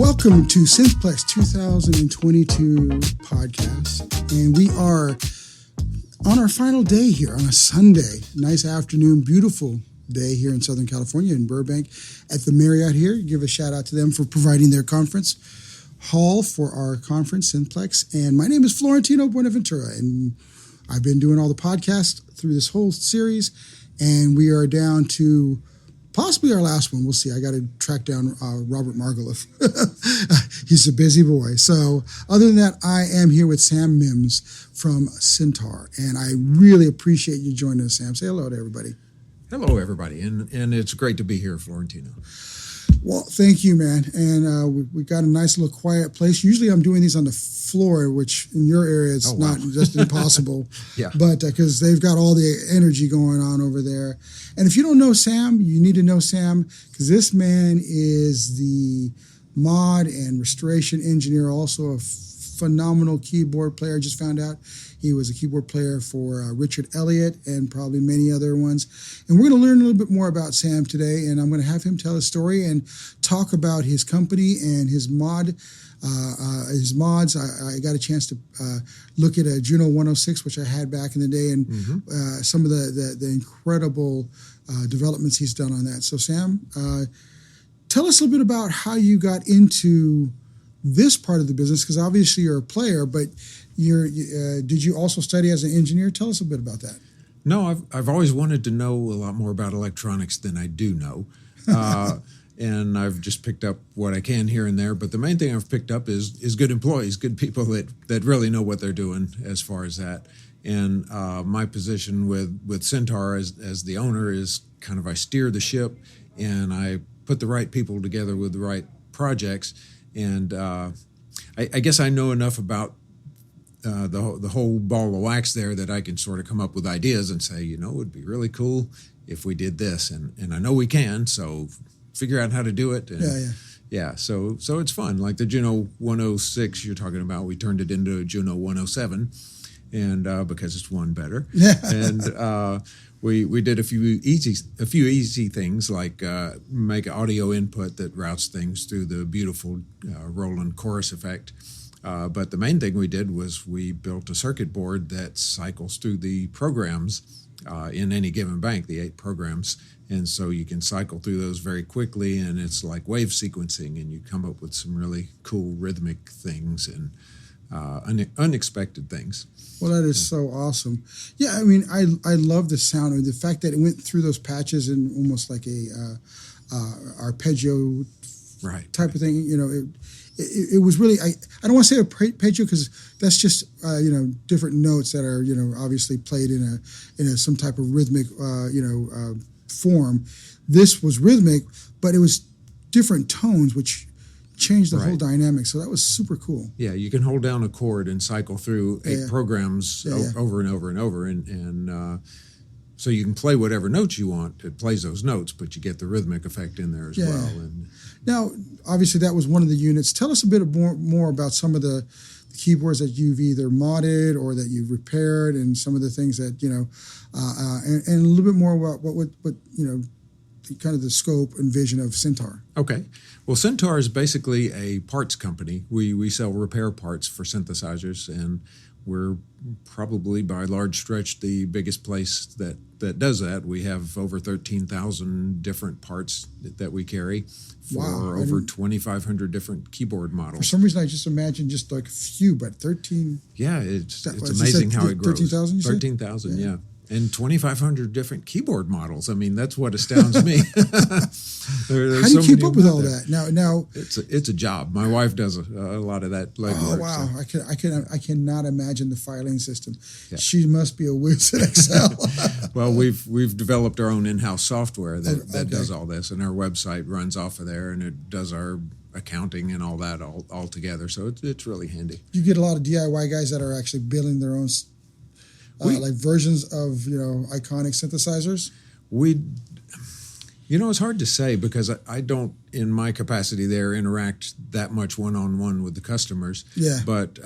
Welcome to Synthplex 2022 podcast, and we are on our final day here on a Sunday. Nice afternoon, beautiful day here in Southern California in Burbank at the Marriott here. Give a shout out to them for providing their conference hall for our conference, Synthplex. And my name is Florentino Buenaventura, and I've been doing all the podcasts through this whole series, and we are down to possibly our last one. We'll see. I got to track down Robert Margoliff. He's a busy boy. So other than that, I am here with Sam Mims from Syntaur, and I really appreciate you joining us, Sam. Say hello to everybody. Hello, everybody, and it's great to be here, Florentino. Well, thank you, man. And we got a nice little quiet place. Usually I'm doing these on the floor, which in your area it's not just impossible. Yeah. But because they've got all the energy going on over there. And if you don't know Sam, you need to know Sam, because this man is the mod and restoration engineer, also a phenomenal keyboard player. I just found out he was a keyboard player for Richard Elliott and probably many other ones. And we're going to learn a little bit more about Sam today, and I'm going to have him tell his story and talk about his company and his mods. I got a chance to look at a Juno 106, which I had back in the day, and some of the incredible developments he's done on that. So Sam, tell us a little bit about how you got into this part of the business, because obviously you're a player, but did you also study as an engineer? Tell us a bit about that. No, I've always wanted to know a lot more about electronics than I do know. And I've just picked up what I can here and there. But the main thing I've picked up is good employees, good people that really know what they're doing as far as that. And my position with Syntaur as the owner is kind of I steer the ship and I put the right people together with the right projects. And I guess I know enough about the whole ball of wax there that I can sort of come up with ideas and say, it would be really cool if we did this. And I know we can, so figure out how to do it. And yeah, so it's fun. Like the Juno 106 you're talking about, we turned it into a Juno 107, and because it's one better. Yeah. And we did a few easy things like make an audio input that routes things through the beautiful Roland chorus effect. But the main thing we did was we built a circuit board that cycles through the programs in any given bank, the 8 programs. And so you can cycle through those very quickly, and it's like wave sequencing, and you come up with some really cool rhythmic things and unexpected things. Well, that is so awesome. Yeah, I mean, I love the sound of the fact that it went through those patches in almost like a arpeggio type of thing. It was really, I don't want to say arpeggio because that's just different notes that are obviously played in some type of rhythmic form. This was rhythmic, but it was different tones which changed the whole dynamic. So that was super cool. Yeah, you can hold down a chord and cycle through 8 programs over and over and over, and so you can play whatever notes you want. It plays those notes, but you get the rhythmic effect in there as well. And now, obviously, that was one of the units. Tell us a bit more about some of the keyboards that you've either modded or that you've repaired, and some of the things that and a little bit more about what kind of the scope and vision of Syntaur. Okay. Well, Syntaur is basically a parts company. We sell repair parts for synthesizers, and we're probably by a large stretch the biggest place that does that. We have over 13,000 different parts that we carry for over 2,500 different keyboard models. For some reason, I just imagined just like a few, but 13. Yeah, it's amazing how it grows. 13,000, 13,000, yeah. And 2,500 different keyboard models. I mean, that's what astounds me. How do you keep up with all that? Now it's a job. My wife does a lot of that legwork. Oh wow! So. I cannot imagine the filing system. Yeah. She must be a whiz at Excel. Well, we've developed our own in-house software that does all this, and our website runs off of there, and it does our accounting and all that all together. So it's really handy. You get a lot of DIY guys that are actually building their own. Like versions of iconic synthesizers? It's hard to say because I don't, in my capacity there, interact that much one-on-one with the customers. Yeah. But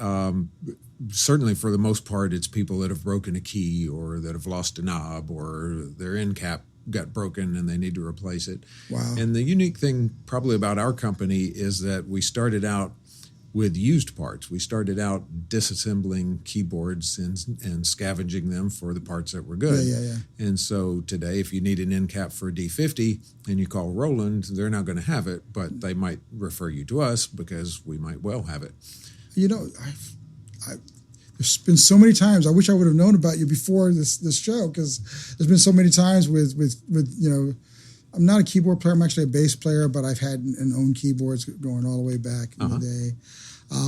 certainly for the most part, it's people that have broken a key or that have lost a knob or their end cap got broken and they need to replace it. Wow. And the unique thing probably about our company is that we started out with used parts. We started out disassembling keyboards and scavenging them for the parts that were good. Yeah. And so today, if you need an end cap for a D50 and you call Roland, they're not going to have it, but they might refer you to us because we might well have it. You know, there's been so many times. I wish I would have known about you before this show, because there's been so many times with you know, I'm not a keyboard player. I'm actually a bass player, but I've had and owned keyboards going all the way back in the day.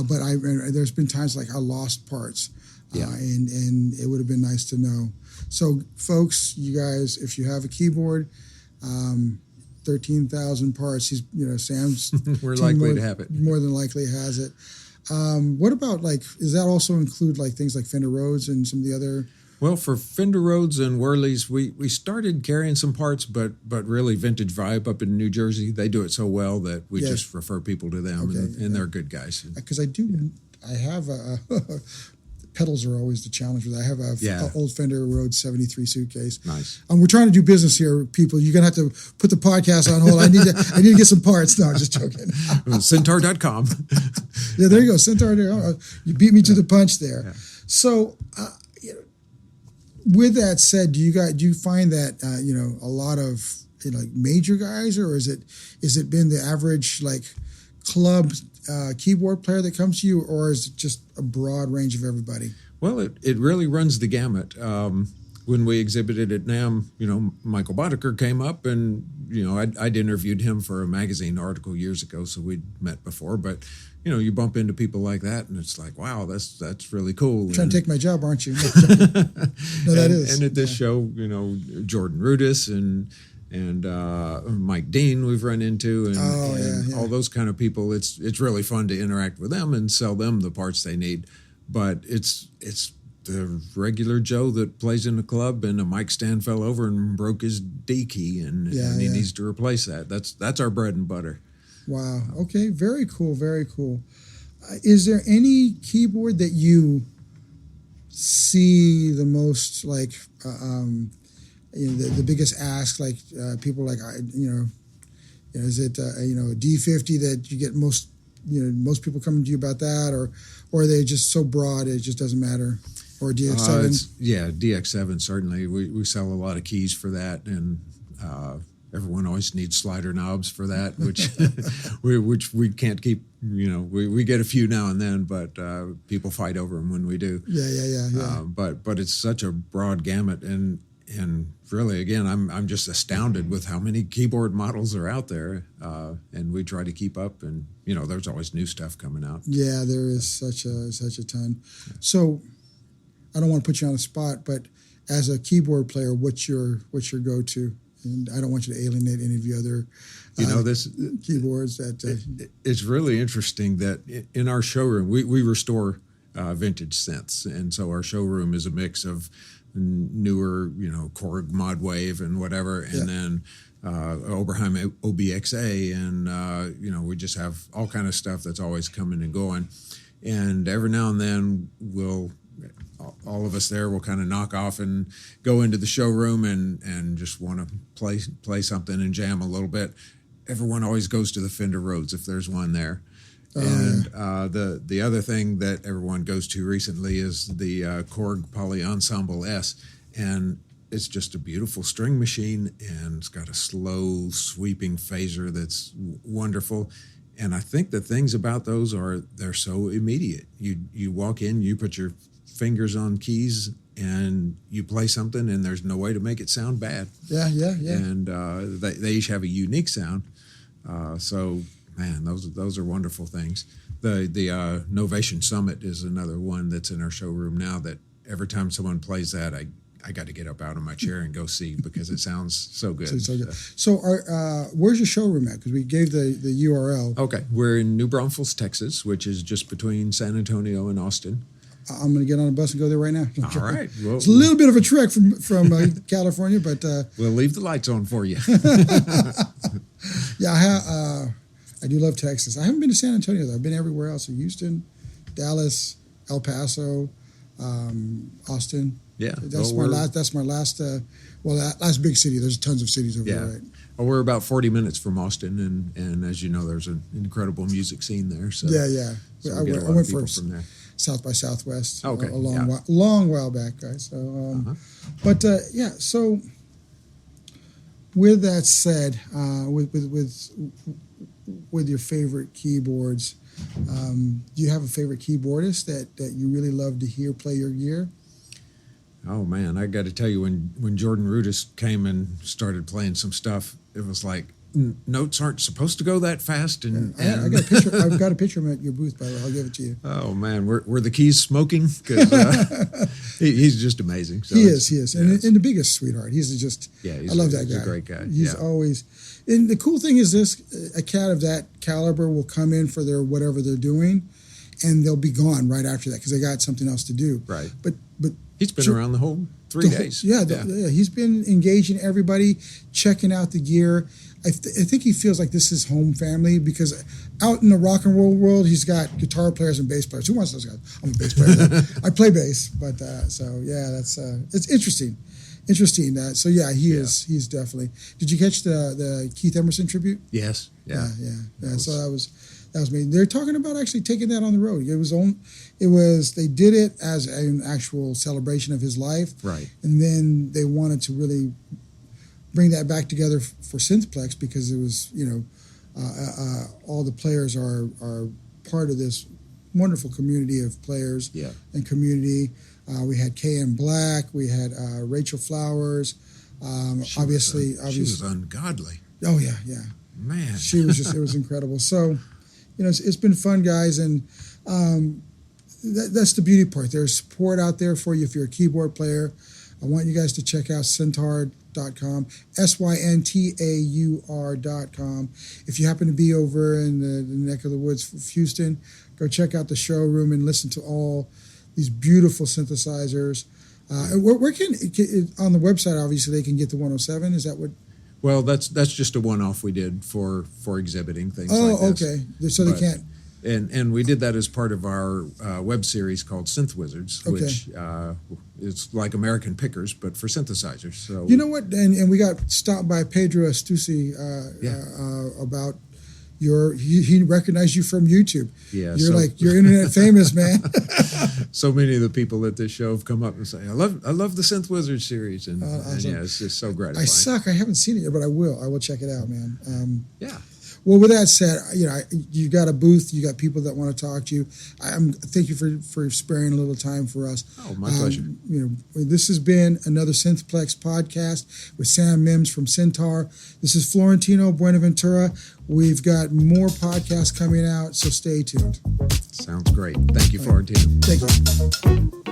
But there's been times like I lost parts, and it would have been nice to know. So, folks, you guys, if you have a keyboard, 13,000 parts. Sam's we're likely to have it. More than likely has it. What about does that also include things like Fender Rhodes and some of the other? Well, for Fender Rhodes and Whirlies, we started carrying some parts, but really Vintage Vibe up in New Jersey, they do it so well that we just refer people to them, and they're good guys. Because I have pedals are always the challenge with that. I have a old Fender Rhodes 73 suitcase. Nice. We're trying to do business here, people. You're gonna have to put the podcast on hold. I need to get some parts. No, just joking. Syntaur.com. Yeah, there you go. Syntaur. You beat me to the punch there. Yeah. So. With that said, do you find that a lot of major guys, or is it been the average club keyboard player that comes to you, or is it just a broad range of everybody? Well, it really runs the gamut. When we exhibited at NAMM, Michael Boddicker came up, and I'd interviewed him for a magazine article years ago, so we'd met before, but. You bump into people like that, and it's like, wow, that's really cool. You're trying to take my job, aren't you? No, that is. And at this show, Jordan Rudess and Mike Dean we've run into, and all those kind of people. It's really fun to interact with them and sell them the parts they need. But it's the regular Joe that plays in the club, and a mic stand fell over and broke his D key, and he needs to replace that. That's our bread and butter. Wow. Okay. Very cool. Very cool. Is there any keyboard that you see the most the biggest ask? People is it a D50 that you get most people coming to you about that, or are they just so broad it just doesn't matter? Or DX7? DX7 certainly. We sell a lot of keys for that, and. Everyone always needs slider knobs for that, which we can't keep. We get a few now and then, but people fight over them when we do. Yeah. But it's such a broad gamut, and really, again, I'm just astounded with how many keyboard models are out there, and we try to keep up. And there's always new stuff coming out. Yeah, there is such a ton. So, I don't want to put you on the spot, but as a keyboard player, what's your go-to? And I don't want you to alienate any of the other this keyboards. It's really interesting that in our showroom, we restore vintage synths. And so our showroom is a mix of newer, Korg Mod Wave and whatever, and then Oberheim OBXA. And, we just have all kind of stuff that's always coming and going. And every now and then all of us there will kind of knock off and go into the showroom and just want to play something and jam a little bit. Everyone always goes to the Fender Rhodes if there's one there. The other thing that everyone goes to recently is the Korg Poly Ensemble S, and it's just a beautiful string machine, and it's got a slow sweeping phaser that's wonderful. And I think the things about those are they're so immediate. You walk in, you put your fingers on keys, and you play something, and there's no way to make it sound bad. Yeah. And they each have a unique sound. So, man, those are wonderful things. The Novation Summit is another one that's in our showroom now that every time someone plays that, I got to get up out of my chair and go see because it sounds so good. So where's your showroom at? Because we gave the URL. Okay. We're in New Braunfels, Texas, which is just between San Antonio and Austin. I'm going to get on a bus and go there right now. All right. Well, it's a little bit of a trek from California, but... we'll leave the lights on for you. Yeah, I do love Texas. I haven't been to San Antonio, though. I've been everywhere else. Houston, Dallas, El Paso, Austin. Yeah. That's my last. That's my last. Last big city. There's tons of cities over there, right? Well, we're about 40 minutes from Austin, and as you know, there's an incredible music scene there. So Yeah. So I went for from there. South by Southwest. Okay. A long while back, guys. So, but yeah. So, with that said, with your favorite keyboards, do you have a favorite keyboardist that you really love to hear play your gear? Oh man, I got to tell you, when Jordan Rudess came and started playing some stuff, it was like notes aren't supposed to go that fast. And I got a picture. I've got a picture of him at your booth, by the way. I'll give it to you. Oh man, were the keys smoking? 'Cause, he's just amazing. So he is, and the biggest sweetheart. He's just. Yeah, I love that guy. He's a great guy. He's always. And the cool thing is this: a cat of that caliber will come in for their whatever they're doing, and they'll be gone right after that because they got something else to do. Right. But he's been around the whole 3 days. Yeah, he's been engaging everybody, checking out the gear. I think he feels like this is home family because out in the rock and roll world, he's got guitar players and bass players. Who wants those guys? I'm a bass player. I play bass, but so yeah, that's it's interesting. So yeah, he's definitely. Did you catch the Keith Emerson tribute? Yes. Yeah. So that was me. They're talking about actually taking that on the road. They did it as an actual celebration of his life, right? And then they wanted to really bring that back together for Synthplex because it was all the players are part of this wonderful community of players and community. We had KM Black, we had Rachel Flowers. She was ungodly. Oh yeah, man. She was it was incredible. So, it's been fun, guys, and that's the beauty part. There's support out there for you if you're a keyboard player. I want you guys to check out Syntaur.com, Syntaur.com. If you happen to be over in the neck of the woods of Houston, go check out the showroom and listen to all these beautiful synthesizers. Where can on the website? Obviously, they can get the 107. Is that what? Well, that's just a one-off we did for exhibiting things like this. Okay. So they can't. And we did that as part of our web series called Synth Wizards, which is like American Pickers, but for synthesizers. So you know what? And we got stopped by Pedro Astucci about he recognized you from YouTube. Yeah, you're internet famous, man. So many of the people at this show have come up and say, "I love the Synth Wizard series," and yeah, it's just so gratifying. I suck. I haven't seen it yet, but I will. I will check it out, man. Yeah. Well, with that said, you got a booth. You got people that want to talk to you. Thank you for sparing a little time for us. Oh, my pleasure. This has been another Synthplex podcast with Sam Mims from Syntaur. This is Florentino Buenaventura. We've got more podcasts coming out, so stay tuned. Sounds great. Thank you, Florentino. Thank you.